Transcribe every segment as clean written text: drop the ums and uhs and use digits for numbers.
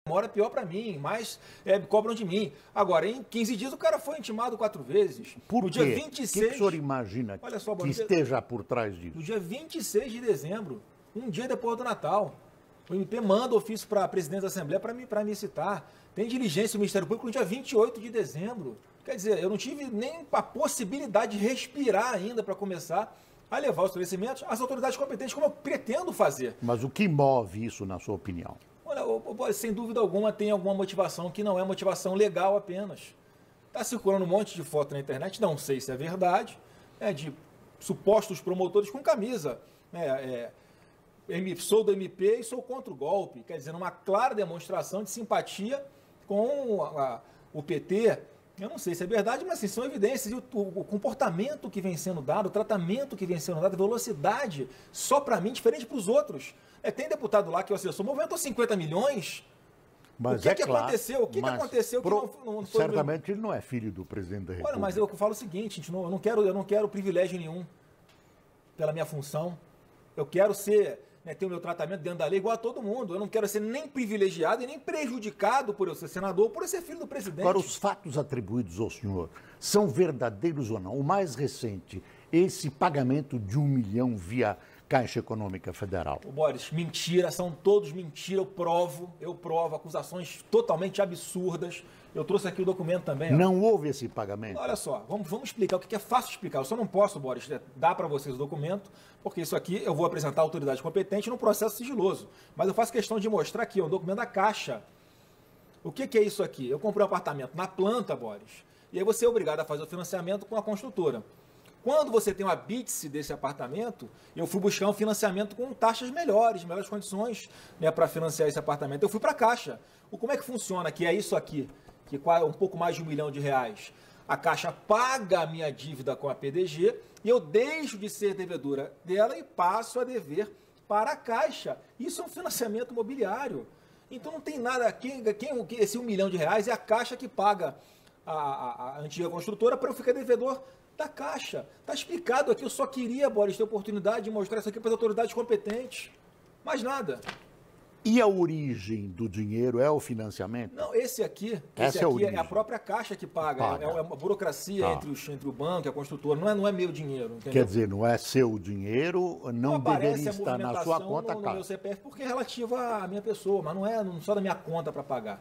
demora é pior para mim, mais cobram de mim. Agora, em 15 dias o cara foi intimado 4 vezes. Por no quê? dia 26, O que o senhor imagina olha só, que esteja por trás disso? No dia 26 de dezembro, um dia depois do Natal, o MP manda ofício para a presidente da Assembleia para me citar. Tem diligência do Ministério Público no dia 28 de dezembro. Quer dizer, eu não tive nem a possibilidade de respirar ainda para começar a levar os esclarecimentos às autoridades competentes, como eu pretendo fazer. Mas o que move isso, na sua opinião? Olha, sem dúvida alguma, tem alguma motivação que não é motivação legal apenas. Está circulando um monte de foto na internet, não sei se é verdade, de supostos promotores com camisa. Sou do MP e sou contra o golpe. Quer dizer, uma clara demonstração de simpatia com o PT. Eu não sei se é verdade, mas assim, são evidências. E o comportamento que vem sendo dado, o tratamento que vem sendo dado, a velocidade, só para mim, diferente para os outros. Tem deputado lá que o movimentou 50 milhões. Mas o que aconteceu? O que aconteceu que não foi... Certamente ele não é filho do presidente da República. Olha, mas eu falo o seguinte, eu não quero privilégio nenhum pela minha função. Eu quero ter o meu tratamento dentro da lei igual a todo mundo. Eu não quero ser nem privilegiado e nem prejudicado por eu ser senador ou por eu ser filho do presidente. Agora, os fatos atribuídos ao senhor são verdadeiros ou não? O mais recente, esse pagamento de 1 milhão via Caixa Econômica Federal. Boris, mentira, são todos mentira, eu provo, acusações totalmente absurdas. Eu trouxe aqui o documento também. Não houve esse pagamento? Olha só, vamos explicar o que é fácil explicar. Eu só não posso, Boris, dar para vocês o documento, porque isso aqui eu vou apresentar à autoridade competente num processo sigiloso. Mas eu faço questão de mostrar aqui, um documento da Caixa. O que é isso aqui? Eu comprei um apartamento na planta, Boris, e aí você é obrigado a fazer o financiamento com a construtora. Quando você tem uma habite desse apartamento, eu fui buscar um financiamento com taxas melhores condições para financiar esse apartamento. Eu fui para a Caixa. Como é que funciona? Que é isso aqui, que é um pouco mais de R$1 milhão. A Caixa paga a minha dívida com a PDG e eu deixo de ser devedora dela e passo a dever para a Caixa. Isso é um financiamento imobiliário. Então não tem nada, esse R$1 milhão é a Caixa que paga a antiga construtora para eu ficar devedor da Caixa. Está explicado aqui, eu só queria, Boris, ter a oportunidade de mostrar isso aqui para as autoridades competentes. Mais nada. E a origem do dinheiro é o financiamento? Não, esse aqui é a própria Caixa que paga. É uma burocracia entre o banco e a construtora. Não é meu dinheiro. Entendeu? Quer dizer, não é seu dinheiro, não deveria estar na sua conta, no meu CPF, porque é relativa à minha pessoa, mas não é só da minha conta para pagar.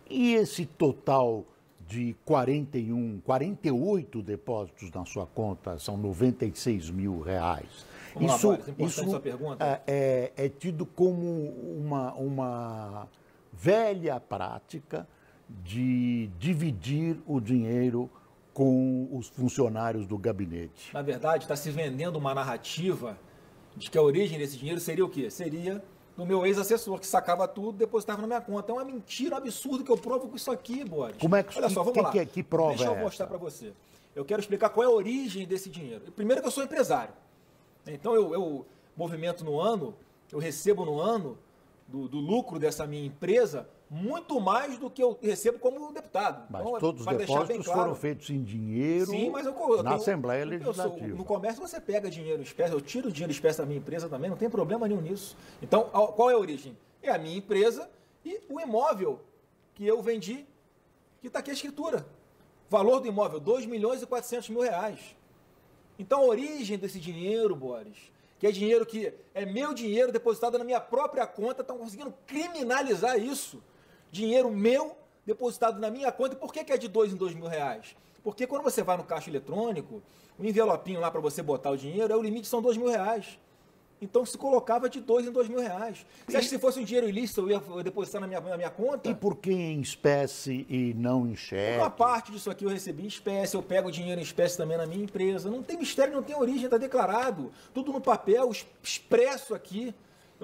E esse total de 48 depósitos na sua conta, são R$96 mil. Sua pergunta. É tido como uma velha prática de dividir o dinheiro com os funcionários do gabinete. Na verdade, está se vendendo uma narrativa de que a origem desse dinheiro seria o quê? Seria do meu ex-assessor, que sacava tudo e depositava na minha conta. É uma mentira, um absurdo que eu provo com isso aqui, Boris. Como é que, olha só, vamos lá. Que prova Deixa eu mostrar para você. Eu quero explicar qual é a origem desse dinheiro. Primeiro que eu sou empresário. Então eu movimento no ano, eu recebo no ano do lucro dessa minha empresa muito mais do que eu recebo como deputado. Mas então, todos os depósitos foram feitos em dinheiro. Sim, mas na Assembleia Legislativa. No comércio você pega dinheiro em espécie, eu tiro dinheiro em espécie da minha empresa também, não tem problema nenhum nisso. Então, qual é a origem? É a minha empresa e o imóvel que eu vendi, que está aqui a escritura. Valor do imóvel, R$2.400.000. Então, a origem desse dinheiro, Boris, que é dinheiro que é meu dinheiro depositado na minha própria conta, estão conseguindo criminalizar isso. Dinheiro meu depositado na minha conta. E por que é de R$2 em R$2.000? Porque quando você vai no caixa eletrônico, o envelopinho lá para você botar o dinheiro, o limite são R$2.000. Então se colocava de R$2 em R$2.000. Você acha que se fosse um dinheiro ilícito eu ia depositar na minha conta? E por que em espécie e não em cheque? Uma parte disso aqui eu recebi em espécie, eu pego o dinheiro em espécie também na minha empresa. Não tem mistério, não tem origem, está declarado. Tudo no papel, expresso aqui.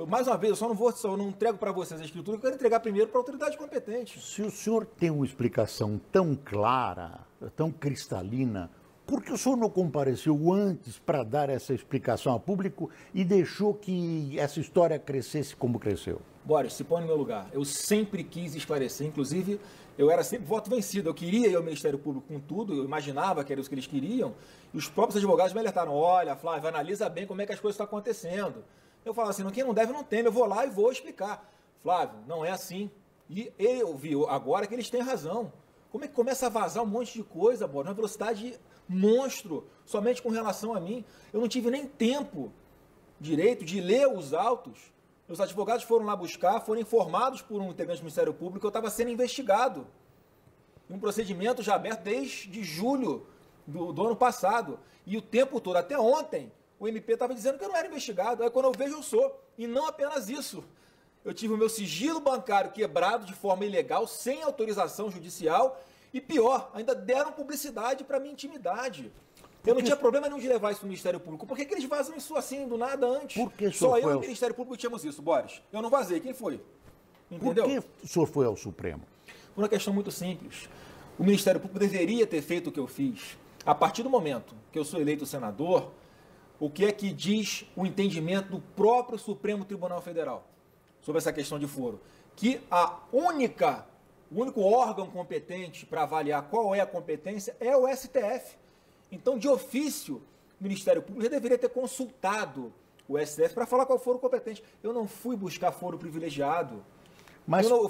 Mais uma vez, eu não entrego para vocês a escritura, eu quero entregar primeiro para a autoridade competente. Se o senhor tem uma explicação tão clara, tão cristalina, por que o senhor não compareceu antes para dar essa explicação ao público e deixou que essa história crescesse como cresceu? Boris, se põe no meu lugar. Eu sempre quis esclarecer, inclusive eu era sempre voto vencido. Eu queria ir ao Ministério Público com tudo, eu imaginava que era isso que eles queriam, e os próprios advogados me alertaram: olha, Flávio, analisa bem como é que as coisas estão acontecendo. Eu falava assim: quem não deve não teme, eu vou lá e vou explicar. Flávio, não é assim. E eu vi agora que eles têm razão. Como é que começa a vazar um monte de coisa, Boris, uma velocidade monstro, somente com relação a mim? Eu não tive nem tempo direito de ler os autos. Os advogados foram lá buscar, foram informados por um integrante do Ministério Público que eu estava sendo investigado. Um procedimento já aberto desde julho do ano passado. E o tempo todo, até ontem, o MP estava dizendo que eu não era investigado. Aí quando eu vejo, eu sou. E não apenas isso. Eu tive o meu sigilo bancário quebrado de forma ilegal, sem autorização judicial. E pior, ainda deram publicidade para minha intimidade. Eu não tinha problema nenhum de levar isso no Ministério Público. Por que eles vazam isso assim do nada antes? Só eu e o Ministério Público tínhamos isso, Boris. Eu não vazei. Quem foi? Entendeu? Por que o senhor foi ao Supremo? Por uma questão muito simples. O Ministério Público deveria ter feito o que eu fiz. A partir do momento que eu sou eleito senador, o que é que diz o entendimento do próprio Supremo Tribunal Federal sobre essa questão de foro? Que o único órgão competente para avaliar qual é a competência é o STF. Então, de ofício, o Ministério Público já deveria ter consultado o STF para falar qual foro competente. Eu não fui buscar foro privilegiado. Mas eu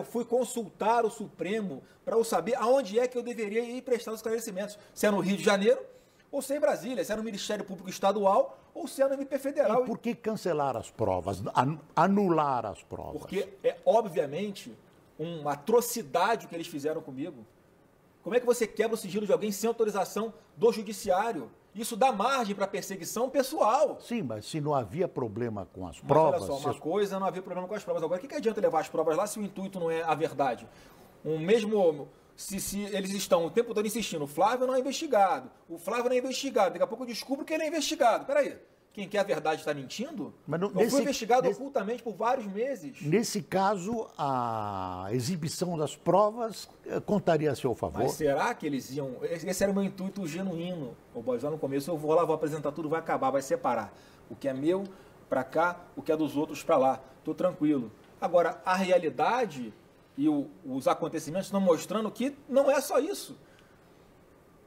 fui consultar o Supremo para eu saber aonde é que eu deveria ir prestar os esclarecimentos. Se é no Rio de Janeiro ou se é em Brasília, se é no Ministério Público Estadual ou se é no MP Federal. E por que cancelar as provas, anular as provas? Porque é, obviamente, uma atrocidade o que eles fizeram comigo. Como é que você quebra o sigilo de alguém sem autorização do judiciário? Isso dá margem para perseguição pessoal. Sim, mas se não havia problema com as provas... Olha só, uma coisa não havia problema com as provas. Agora, o que adianta levar as provas lá se o intuito não é a verdade? Se eles estão o tempo todo insistindo, o Flávio não é investigado, o Flávio não é investigado, daqui a pouco eu descubro que ele é investigado. Peraí, quem quer a verdade está mentindo? Mas eu fui investigado ocultamente por vários meses. Nesse caso, a exibição das provas contaria a seu favor? Mas será que eles iam... Esse era o meu intuito genuíno. O Boris, lá no começo, eu vou lá, vou apresentar tudo, vai acabar, vai separar. O que é meu para cá, o que é dos outros para lá. Estou tranquilo. Agora, a realidade e os acontecimentos estão mostrando que não é só isso.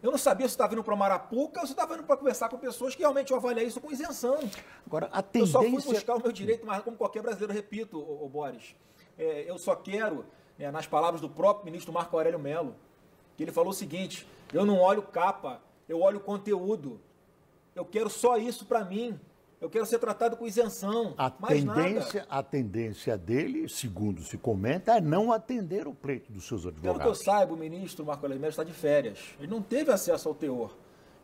Eu não sabia se estava indo para Marapuca ou se estava indo para conversar com pessoas que realmente eu avaliei isso com isenção. Agora, a tendência... Eu só fui buscar o meu direito, mas como qualquer brasileiro, repito, Boris, eu só quero, nas palavras do próprio ministro Marco Aurélio Mello, que ele falou o seguinte: eu não olho capa, eu olho conteúdo. Eu quero só isso para mim. Eu quero ser tratado com isenção. A tendência dele, segundo se comenta, é não atender o pleito dos seus advogados. Pelo que eu saiba, o ministro Marco Aurélio Mello está de férias. Ele não teve acesso ao teor.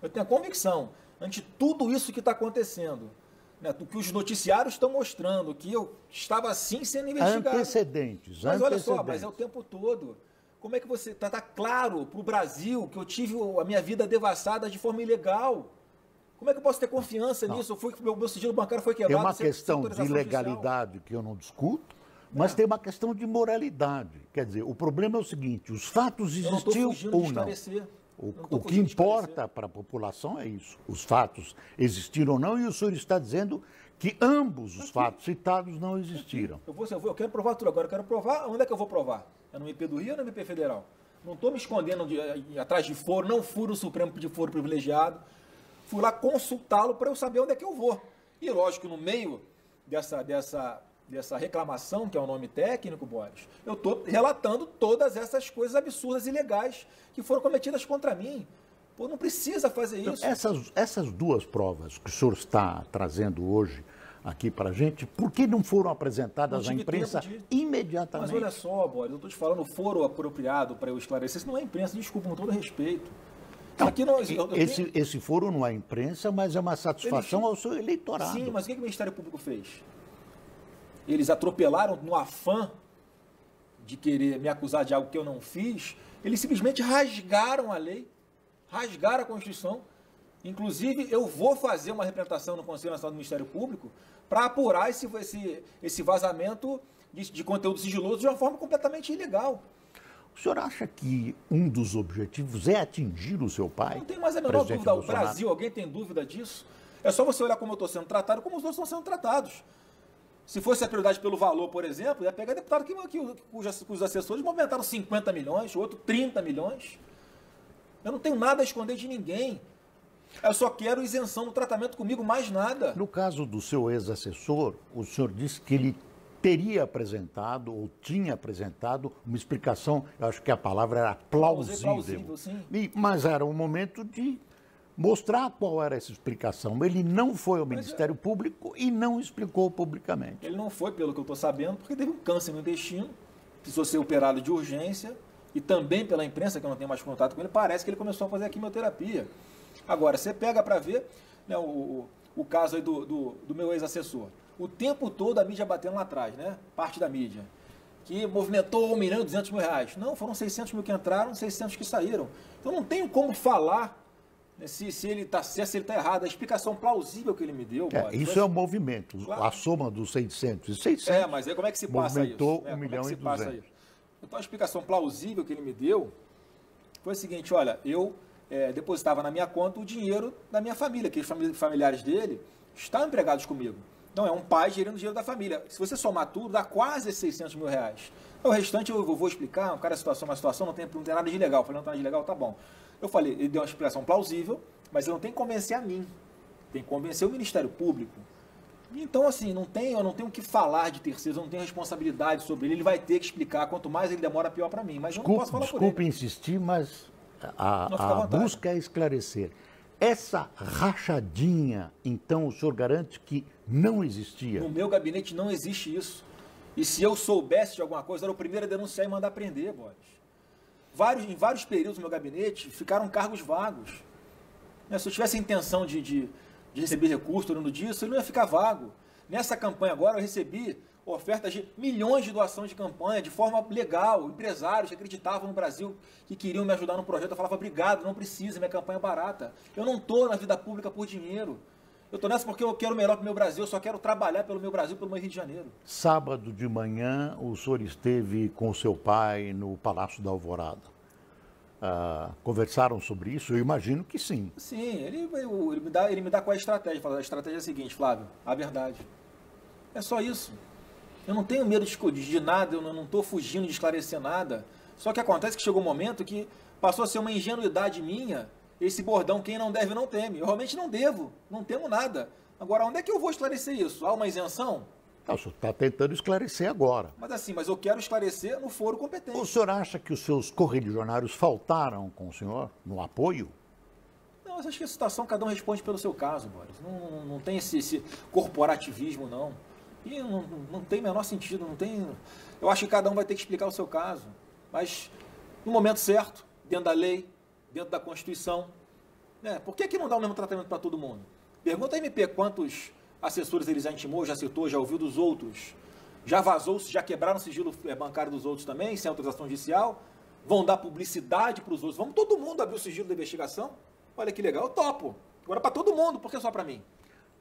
Eu tenho a convicção, ante tudo isso que está acontecendo, do que os noticiários estão mostrando, que eu estava assim sendo investigado. Antecedentes. Mas olha só, mas é o tempo todo. Como é que você... Está claro para o Brasil que eu tive a minha vida devassada de forma ilegal. Como é que eu posso ter confiança nisso? Meu sigilo bancário foi quebrado. É uma questão de legalidade que eu não discuto, mas tem uma questão de moralidade. Quer dizer, o problema é o seguinte: os fatos existiam ou não. O que importa para a população é isso. Os fatos existiram ou não, e o senhor está dizendo que ambos os fatos citados não existiram. Eu quero provar tudo agora. Eu quero provar. Onde é que eu vou provar? É no MP do Rio ou no MP Federal? Não estou me escondendo atrás de foro, não fui no Supremo pedir foro privilegiado. Fui lá consultá-lo para eu saber onde é que eu vou. E lógico, no meio dessa reclamação, que é o nome técnico, Boris, eu estou relatando todas essas coisas absurdas e ilegais que foram cometidas contra mim. Pô, não precisa fazer isso. Essas duas provas que o senhor está trazendo hoje aqui para a gente, por que não foram apresentadas à imprensa imediatamente? Mas olha só, Boris, eu estou te falando, foro apropriado para eu esclarecer. Isso não é imprensa, desculpa, com todo respeito. Não, aqui não, esse foro não é imprensa, mas é uma satisfação ao seu eleitorado. Sim, mas o que o Ministério Público fez? Eles atropelaram no afã de querer me acusar de algo que eu não fiz. Eles simplesmente rasgaram a lei, rasgaram a Constituição. Inclusive, eu vou fazer uma representação no Conselho Nacional do Ministério Público para apurar esse vazamento de conteúdo sigiloso de uma forma completamente ilegal. O senhor acha que um dos objetivos é atingir o seu pai? Não tem mais a menor dúvida. O Brasil, alguém tem dúvida disso? É só você olhar como eu estou sendo tratado, como os outros estão sendo tratados. Se fosse a prioridade pelo valor, por exemplo, ia pegar deputado cujos assessores movimentaram 50 milhões, outro 30 milhões. Eu não tenho nada a esconder de ninguém. Eu só quero isenção no tratamento comigo, mais nada. No caso do seu ex-assessor, o senhor disse que ele teria apresentado, ou tinha apresentado, uma explicação, eu acho que a palavra era plausível. Sim. Mas era um momento de mostrar qual era essa explicação. Ele não foi ao Ministério Público e não explicou publicamente. Ele não foi, pelo que eu estou sabendo, porque teve um câncer no intestino, precisou ser operado de urgência, e também pela imprensa, que eu não tenho mais contato com ele, parece que ele começou a fazer a quimioterapia. Agora, você pega para ver, né, o caso aí do meu ex-assessor. O tempo todo a mídia batendo lá atrás, né? Parte da mídia. Que movimentou 1.200.000 reais. Não, foram 600 mil que entraram, 600 que saíram. Então não tenho como falar, né, se ele está certo, se ele está errado. A explicação plausível que ele me deu... Isso é um movimento, claro. A soma dos 600 e 600... mas aí como é que se passa isso? Movimentou 1.200.000. Então a explicação plausível que ele me deu foi o seguinte, olha, eu depositava na minha conta o dinheiro da minha família, que os familiares dele estão empregados comigo. Então é um pai gerindo o dinheiro da família. Se você somar tudo, dá quase 600 mil reais. O restante eu vou explicar, cada situação é uma situação, não tem nada de legal. Eu falei, não tem nada de legal, tá bom. Eu falei, ele deu uma explicação plausível, mas ele não tem que convencer a mim, tem que convencer o Ministério Público. Então, assim, eu não tenho o que falar de terceiros, eu não tenho responsabilidade sobre ele vai ter que explicar, quanto mais ele demora, pior para mim. Mas eu não posso falar por ele. Desculpe insistir, mas a busca é esclarecer. Essa rachadinha, então, o senhor garante que não existia? No meu gabinete não existe isso. E se eu soubesse de alguma coisa, era o primeiro a denunciar e mandar prender, Boris. Em vários períodos no meu gabinete ficaram cargos vagos. Se eu tivesse a intenção de receber recurso tornando disso, ele não ia ficar vago. Nessa campanha agora eu recebi ofertas de milhões de doação de campanha, de forma legal, empresários que acreditavam no Brasil, que queriam me ajudar no projeto. Eu falava, obrigado, não precisa, minha campanha é barata. Eu não estou na vida pública por dinheiro. Eu estou nessa porque eu quero o melhor para o meu Brasil, eu só quero trabalhar pelo meu Brasil, pelo meu Rio de Janeiro. Sábado de manhã, o senhor esteve com seu pai no Palácio da Alvorada. Conversaram sobre isso? Eu imagino que sim. Sim, ele me dá qual é a estratégia. A estratégia é a seguinte, Flávio, a verdade. É só isso. Eu não tenho medo de nada, eu não estou fugindo de esclarecer nada. Só que acontece que chegou um momento que passou a ser uma ingenuidade minha, esse bordão, quem não deve não teme. Eu realmente não devo, não temo nada. Agora, onde é que eu vou esclarecer isso? Há uma isenção? O senhor está tentando esclarecer agora. Mas eu quero esclarecer no foro competente. O senhor acha que os seus correligionários faltaram com o senhor no apoio? Não, eu acho que a situação cada um responde pelo seu caso, Boris. Não tem esse corporativismo, não. E não tem o menor sentido, não tem... Eu acho que cada um vai ter que explicar o seu caso. Mas no momento certo, dentro da lei, dentro da Constituição. Por que não dá o mesmo tratamento para todo mundo? Pergunta a MP quantos assessores ele já intimou, já citou, já ouviu dos outros. Já vazou, já quebraram o sigilo bancário dos outros também, sem autorização judicial. Vão dar publicidade para os outros. Vamos todo mundo abrir o sigilo da investigação? Olha que legal, eu topo. Agora para todo mundo, por que só para mim?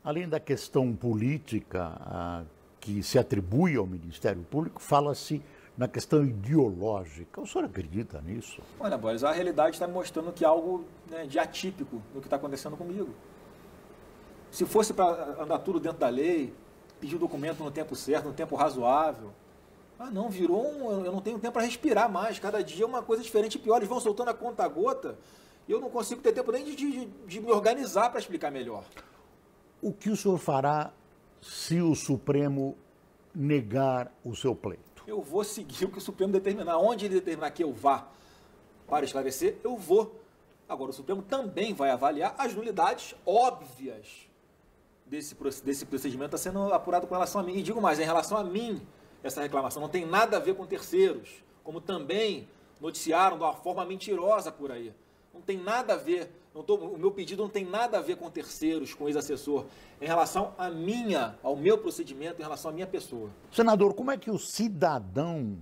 Além da questão política que se atribui ao Ministério Público, fala-se na questão ideológica. O senhor acredita nisso? Olha, Boris, a realidade está me mostrando que há algo de atípico no que está acontecendo comigo. Se fosse para andar tudo dentro da lei, pedir o documento no tempo certo, no tempo razoável, não, eu não tenho tempo para respirar mais. Cada dia é uma coisa diferente e pior. Eles vão soltando a conta gota e eu não consigo ter tempo nem de me organizar para explicar melhor. O que o senhor fará se o Supremo negar o seu pleito? Eu vou seguir o que o Supremo determinar. Onde ele determinar que eu vá para esclarecer, eu vou. Agora, o Supremo também vai avaliar as nulidades óbvias desse procedimento está sendo apurado com relação a mim. E digo mais, em relação a mim, essa reclamação não tem nada a ver com terceiros, como também noticiaram de uma forma mentirosa por aí. Não tem nada a ver, o meu pedido não tem nada a ver com terceiros, com ex-assessor, em relação ao meu procedimento, em relação à minha pessoa. Senador, como é que o cidadão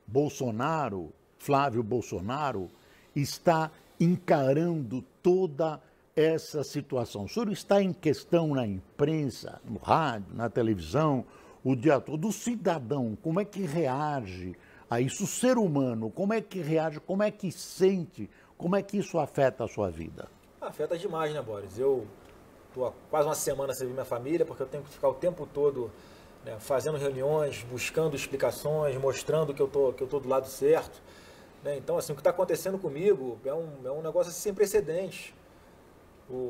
Bolsonaro, Flávio Bolsonaro, está encarando toda essa situação? O senhor está em questão na imprensa, no rádio, na televisão, o dia todo. O cidadão, como é que reage a isso? O ser humano, como é que reage, como é que sente, como é que isso afeta a sua vida? Afeta demais, né, Boris? Eu estou há quase uma semana sem ver minha família, porque eu tenho que ficar o tempo todo fazendo reuniões, buscando explicações, mostrando que eu tô do lado certo. Então, assim, o que está acontecendo comigo é um negócio assim, sem precedentes.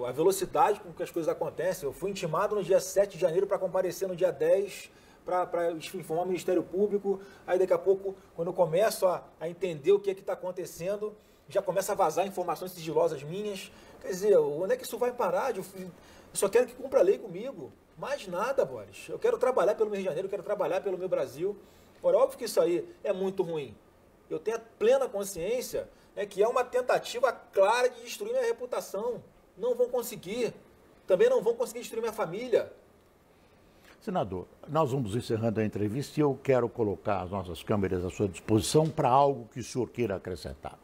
A velocidade com que as coisas acontecem. Eu fui intimado no dia 7 de janeiro para comparecer no dia 10 para informar o Ministério Público. Aí daqui a pouco, quando eu começo a entender o que é que está acontecendo, já começa a vazar informações sigilosas minhas. Quer dizer, onde é que isso vai parar? Eu só quero que cumpra a lei comigo. Mais nada, Boris. Eu quero trabalhar pelo meu Rio de Janeiro, eu quero trabalhar pelo meu Brasil. Ora, óbvio que isso aí é muito ruim. Eu tenho a plena consciência, né, que é uma tentativa clara de destruir minha reputação. Não vão conseguir. Também não vão conseguir destruir minha família. Senador, nós vamos encerrando a entrevista e eu quero colocar as nossas câmeras à sua disposição para algo que o senhor queira acrescentar.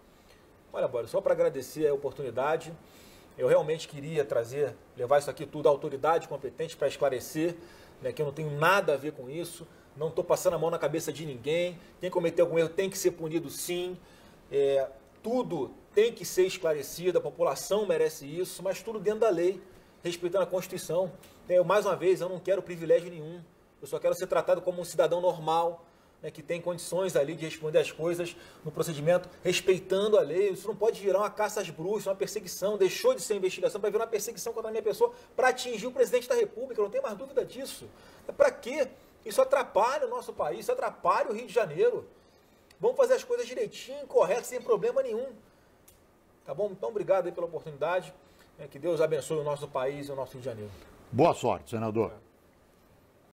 Olha, Boris, só para agradecer a oportunidade. Eu realmente queria levar isso aqui tudo à autoridade competente para esclarecer, né, que eu não tenho nada a ver com isso. Não estou passando a mão na cabeça de ninguém. Quem cometer algum erro tem que ser punido, sim. Tudo tem que ser esclarecido, a população merece isso, mas tudo dentro da lei, respeitando a Constituição. Mais uma vez, eu não quero privilégio nenhum. Eu só quero ser tratado como um cidadão normal, né, que tem condições ali de responder as coisas no procedimento, respeitando a lei. Isso não pode virar uma caça às bruxas, uma perseguição. Deixou de ser investigação para virar uma perseguição contra a minha pessoa para atingir o presidente da República. Eu não tenho mais dúvida disso. Para quê? Isso atrapalha o nosso país, isso atrapalha o Rio de Janeiro. Vamos fazer as coisas direitinho, correto, sem problema nenhum. Tá bom? Então, obrigado aí pela oportunidade. Que Deus abençoe o nosso país e o nosso Rio de Janeiro. Boa sorte, senador.